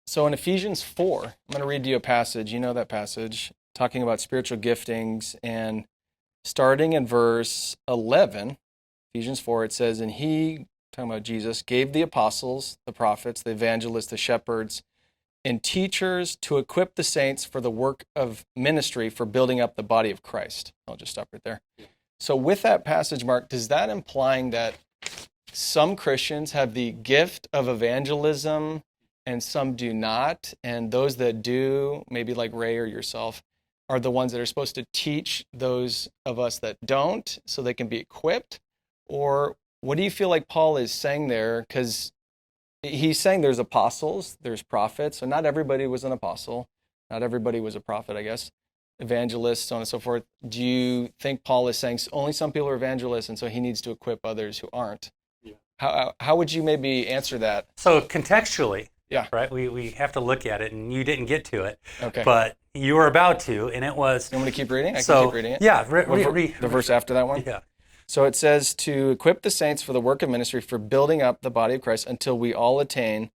So in Ephesians 4, I'm going to read to you a passage. You know that passage, talking about spiritual giftings. And starting in verse 11, Ephesians 4, it says, and he, talking about Jesus, gave the apostles, the prophets, the evangelists, the shepherds, and teachers to equip the saints for the work of ministry for building up the body of Christ. I'll just stop right there. So with that passage, Mark, does that implying that some Christians have the gift of evangelism and some do not, and those that do, maybe like Ray or yourself, are the ones that are supposed to teach those of us that don't so they can be equipped? Or what do you feel like Paul is saying there? Because he's saying there's apostles, there's prophets, so not everybody was an apostle, not everybody was a prophet, I guess, evangelists, so on and so forth. Do you think Paul is saying only some people are evangelists, and so he needs to equip others who aren't? Yeah. How would you maybe answer that? So contextually, yeah, right? We have to look at it, and you didn't get to it, okay, but you were about to, and it was. You want me to keep reading? I can keep reading it. Yeah, the verse after that one. Yeah. So it says to equip the saints for the work of ministry, for building up the body of Christ until we all attain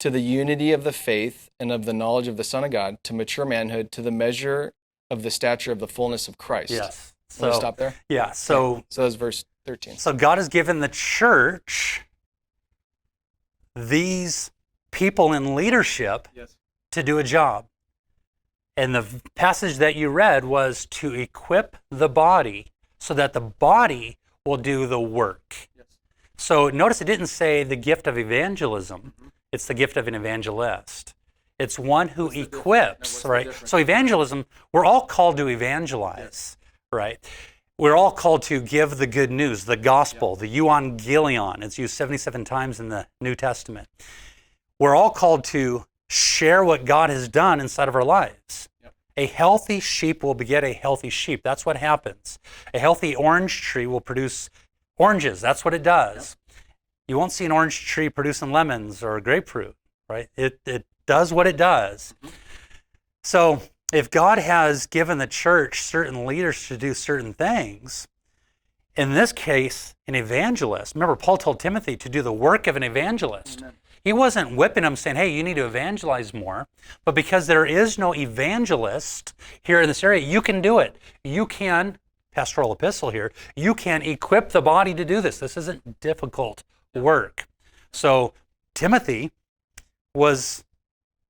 to the unity of the faith and of the knowledge of the Son of God, to mature manhood, to the measure of the stature of the fullness of Christ. Yes. So want to stop there? Yeah. So that's verse 13. So God has given the church these people in leadership to do a job. And the passage that you read was to equip the body so that the body will do the work. Yes. So notice it didn't say the gift of evangelism. Mm-hmm. It's the gift of an evangelist. It's one who equips, right? So evangelism, we're all called to evangelize, right? We're all called to give the good news, the gospel, the evangelion. It's used 77 times in the New Testament. We're all called to share what God has done inside of our lives. A healthy sheep will beget a healthy sheep. That's what happens. A healthy orange tree will produce oranges. That's what it does. You won't see an orange tree producing lemons or grapefruit, right? It does what it does. So if God has given the church certain leaders to do certain things, in this case, an evangelist. Remember, Paul told Timothy to do the work of an evangelist. Amen. He wasn't whipping them saying, hey, you need to evangelize more. But because there is no evangelist here in this area, you can do it. You can, pastoral epistle here, you can equip the body to do this. This isn't difficult work. So Timothy was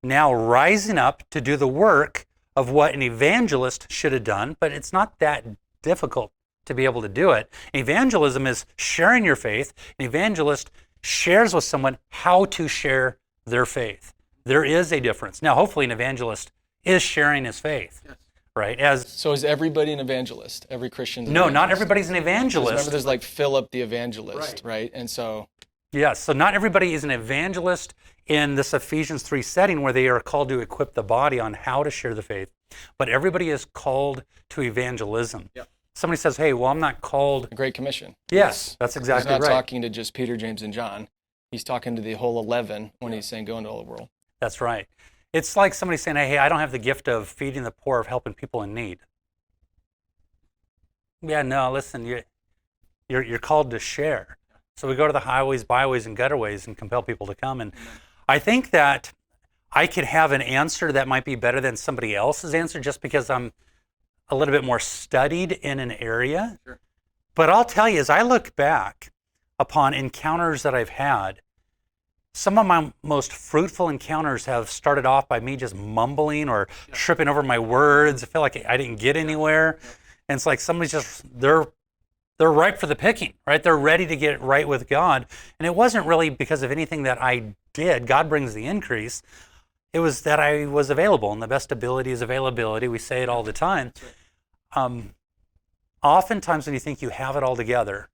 now rising up to do the work of what an evangelist should have done, but it's not that difficult to be able to do it. Evangelism is sharing your faith. An evangelist shares with someone how to share their faith. There is a difference. Now, hopefully an evangelist is sharing his faith, right? So is everybody an evangelist? Every Christian's an No, evangelist? not everybody's an evangelist. Remember, there's like Philip the evangelist, right? And so... Yes, so not everybody is an evangelist in this Ephesians 3 setting where they are called to equip the body on how to share the faith. But everybody is called to evangelism. Yep. Somebody says, hey, well, I'm not called... The Great Commission. Yes, that's exactly right. He's not talking to just Peter, James, and John. He's talking to the whole 11 when he's saying go into all the world. That's right. It's like somebody saying, hey, I don't have the gift of feeding the poor, of helping people in need. Yeah, no, listen, you're called to share. So we go to the highways, byways, and gutterways and compel people to come. And I think that I could have an answer that might be better than somebody else's answer just because I'm a little bit more studied in an area. Sure. But I'll tell you, as I look back upon encounters that I've had, some of my most fruitful encounters have started off by me just mumbling or tripping over my words. I feel like I didn't get anywhere. And it's like somebody's just, they're ripe for the picking, right? They're ready to get right with God. And it wasn't really because of anything that I did. God brings the increase. It was that I was available, and the best ability is availability. We say it all the time. Oftentimes when you think you have it all together,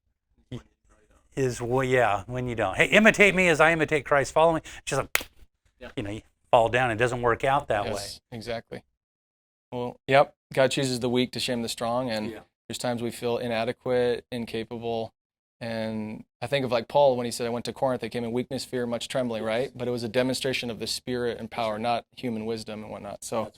when you don't. Hey, imitate me as I imitate Christ. Follow me. Just you fall down. It doesn't work out that way. Exactly. Well, yep. God chooses the weak to shame the strong, and there's times we feel inadequate, incapable. And I think of like Paul when he said, I went to Corinth, I came in weakness, fear, much trembling, right? But it was a demonstration of the Spirit and power, not human wisdom and whatnot. So